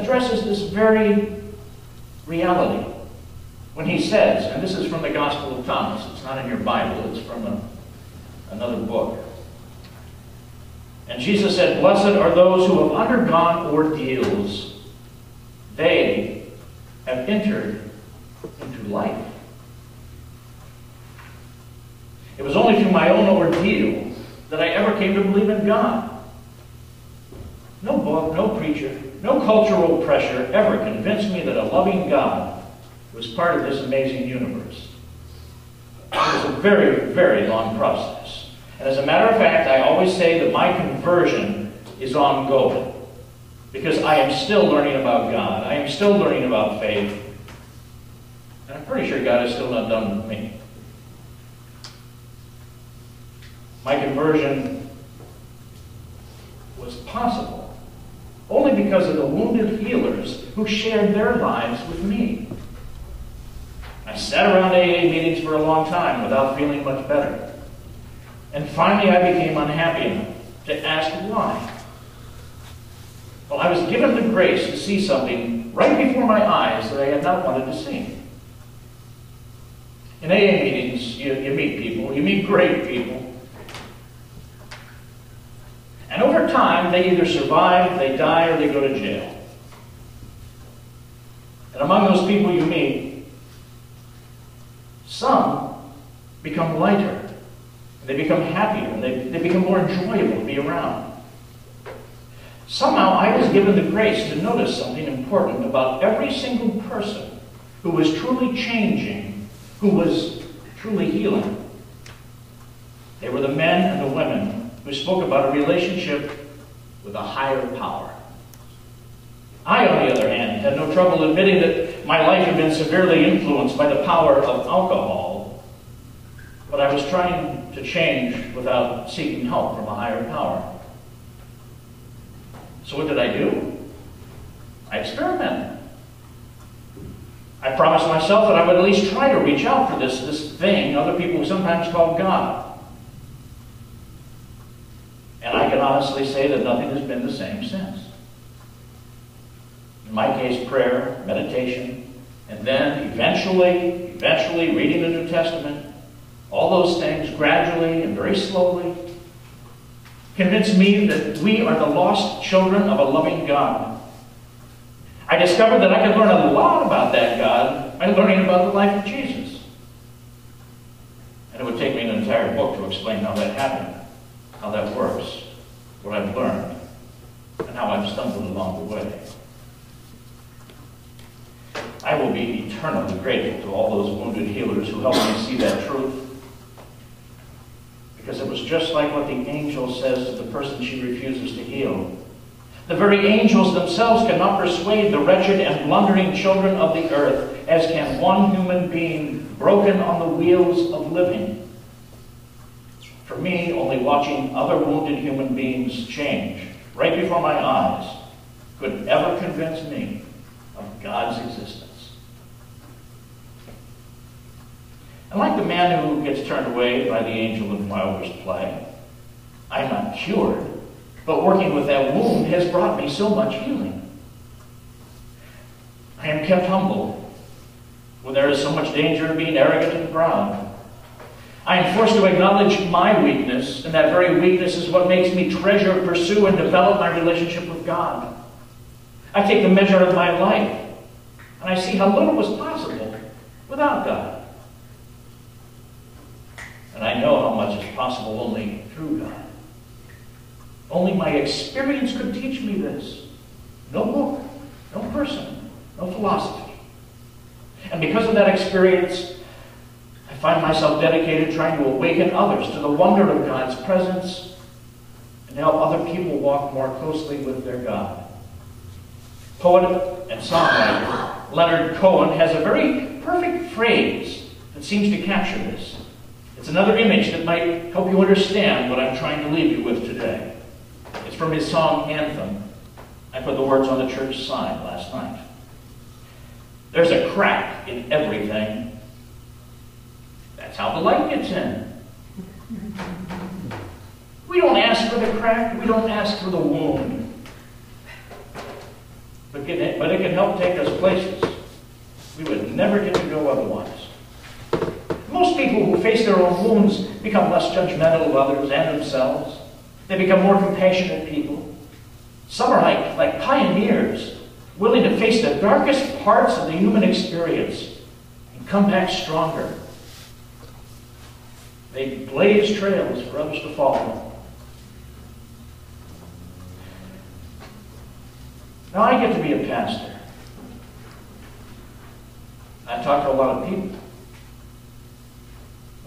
addresses this very reality when he says, and this is from the Gospel of Thomas, it's not in your Bible, it's from another book. And Jesus said, "Blessed are those who have undergone ordeals. They have entered into life." It was only through my own ordeal that I ever came to believe in God. No book, no preacher, no cultural pressure ever convinced me that a loving God was part of this amazing universe. It was a very, very long process. And as a matter of fact, I always say that my conversion is ongoing, because I am still learning about God. I am still learning about faith. And I'm pretty sure God is still not done with me. My conversion was possible only because of the wounded healers who shared their lives with me. I sat around AA meetings for a long time without feeling much better. And finally I became unhappy enough to ask why. Well, I was given the grace to see something right before my eyes that I had not wanted to see. In AA meetings, you meet people, you meet great people. And over time, they either survive, they die, or they go to jail. And among those people you meet, some become lighter, and they become happier, and they become more enjoyable to be around. Somehow I was given the grace to notice something important about every single person who was truly changing, who was truly healing. They were the men and the women who spoke about a relationship with a higher power. I, on the other hand, had no trouble admitting that my life had been severely influenced by the power of alcohol, but I was trying to change without seeking help from a higher power. So what did I do? I experimented. I promised myself that I would at least try to reach out for this thing other people sometimes call God. And I can honestly say that nothing has been the same since. In my case, prayer, meditation, and then eventually reading the New Testament, all those things gradually and very slowly convinced me that we are the lost children of a loving God. I discovered that I could learn a lot about that God by learning about the life of Jesus. And it would take me an entire book to explain how that happened, how that works, what I've learned, and how I've stumbled along the way. I will be eternally grateful to all those wounded healers who helped me see that truth, because it was just like what the angel says to the person she refuses to heal. The very angels themselves cannot persuade the wretched and blundering children of the earth, as can one human being broken on the wheels of living. For me, only watching other wounded human beings change right before my eyes could ever convince me of God's existence. And like the man who gets turned away by the angel in Wilder's play, I'm not cured, but working with that wound has brought me so much healing. I am kept humble when there is so much danger of being arrogant and proud. I am forced to acknowledge my weakness, and that very weakness is what makes me treasure, pursue, and develop my relationship with God. I take the measure of my life, and I see how little was possible without God. And I know how much is possible only through God. Only my experience could teach me this. No book, no person, no philosophy. And because of that experience, I find myself dedicated trying to awaken others to the wonder of God's presence and help other people walk more closely with their God. Poet and songwriter Leonard Cohen has a very perfect phrase that seems to capture this. It's another image that might help you understand what I'm trying to leave you with today. It's from his song, Anthem. I put the words on the church sign last night. There's a crack in everything. That's how the light gets in. We don't ask for the crack. We don't ask for the wound. but it can help take us places we would never get to go otherwise. Most people who face their own wounds become less judgmental of others and themselves. They become more compassionate people. Some are like pioneers, willing to face the darkest parts of the human experience and come back stronger. They blaze trails for others to follow. Now I get to be a pastor. I talk to a lot of people.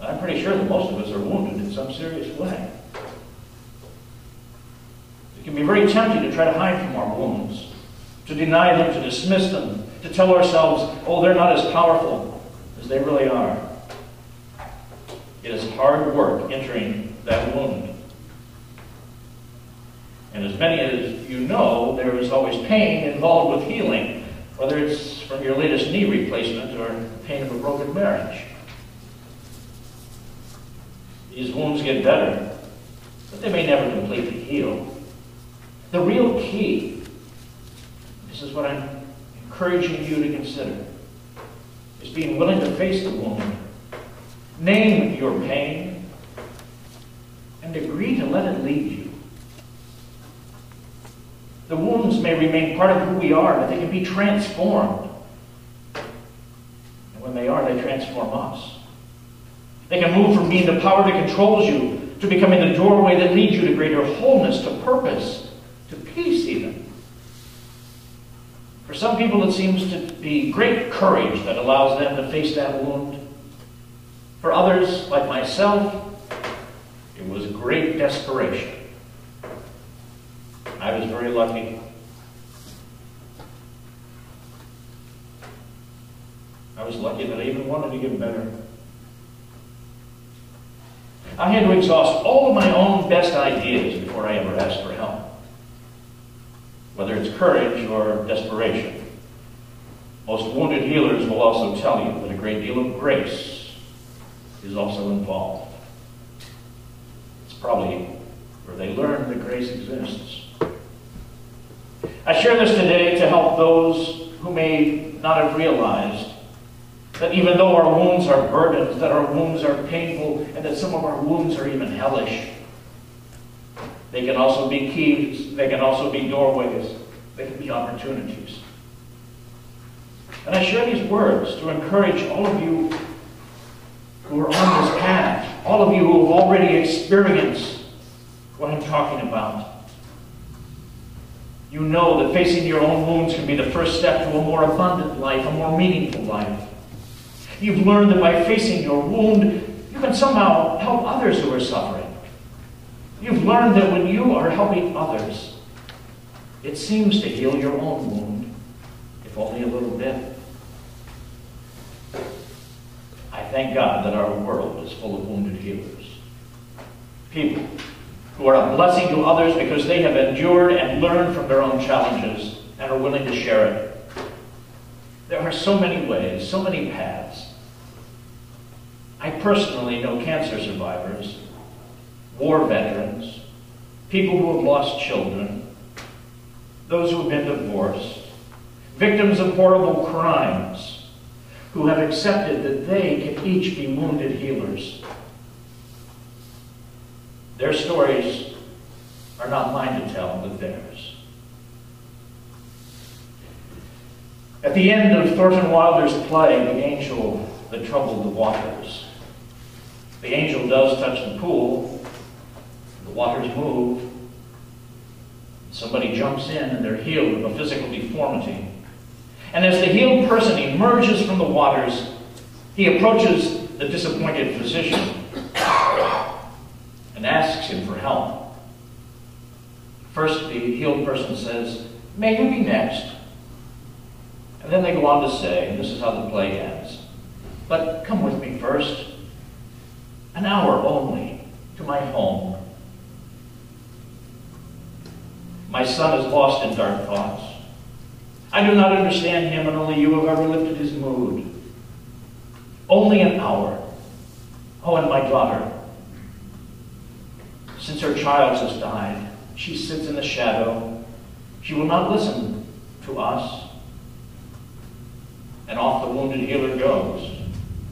I'm pretty sure that most of us are wounded in some serious way. It can be very tempting to try to hide from our wounds, to deny them, to dismiss them, to tell ourselves, oh, they're not as powerful as they really are. It is hard work entering that wound. And as many as you know, there is always pain involved with healing, whether it's from your latest knee replacement or the pain of a broken marriage. These wounds get better, but they may never completely heal. The real key, this is what I'm encouraging you to consider, is being willing to face the wound, name your pain, and agree to let it lead you. The wounds may remain part of who we are, but they can be transformed. And when they are, they transform us. They can move from being the power that controls you to becoming the doorway that leads you to greater wholeness, to purpose, to peace even. For some people, it seems to be great courage that allows them to face that wound. For others, like myself, it was great desperation. I was very lucky. I was lucky that I even wanted to get better. I had to exhaust all of my own best ideas before I ever asked for help. Whether it's courage or desperation. Most wounded healers will also tell you that a great deal of grace is also involved. It's probably where they learn that grace exists. I share this today to help those who may not have realized that even though our wounds are burdens, that our wounds are painful, and that some of our wounds are even hellish, they can also be keys, they can also be doorways, they can be opportunities. And I share these words to encourage all of you who are on this path, all of you who have already experienced what I'm talking about. You know that facing your own wounds can be the first step to a more abundant life, a more meaningful life. You've learned that by facing your wound, you can somehow help others who are suffering. You've learned that when you are helping others, it seems to heal your own wound, if only a little bit. I thank God that our world is full of wounded healers. People who are a blessing to others because they have endured and learned from their own challenges and are willing to share it. There are so many ways, so many paths. I personally know cancer survivors, war veterans, people who have lost children, those who have been divorced, victims of horrible crimes, who have accepted that they can each be wounded healers. Their stories are not mine to tell, but theirs. At the end of Thornton Wilder's play, The Angel That Troubled the Waters, the angel does touch the pool, the waters move, somebody jumps in and they're healed of a physical deformity. And as the healed person emerges from the waters, he approaches the disappointed physician and asks him for help. First, the healed person says, "May you be next." And then they go on to say, and this is how the play ends, "But come with me first, an hour only, to my home. My son is lost in dark thoughts. I do not understand him, and only you have ever lifted his mood. Only an hour. Oh, and my daughter. Since her child has died, she sits in the shadow. She will not listen to us. And off the wounded healer goes,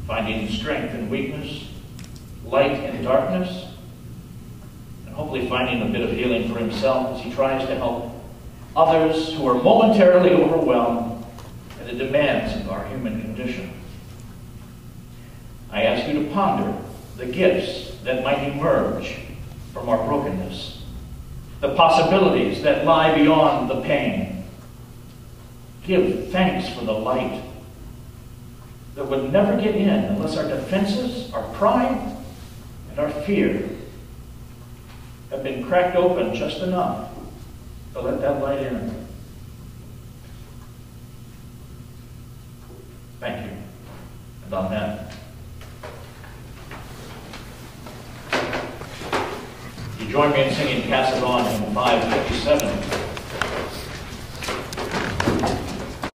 finding strength in weakness, light in darkness, and hopefully finding a bit of healing for himself as he tries to help others who are momentarily overwhelmed by the demands of our human condition. I ask you to ponder the gifts that might emerge from our brokenness, the possibilities that lie beyond the pain. Give thanks for the light that would never get in unless our defenses, our pride, and our fear have been cracked open just enough to let that light in. Thank you, and amen. You join me in singing Pass It On in 557.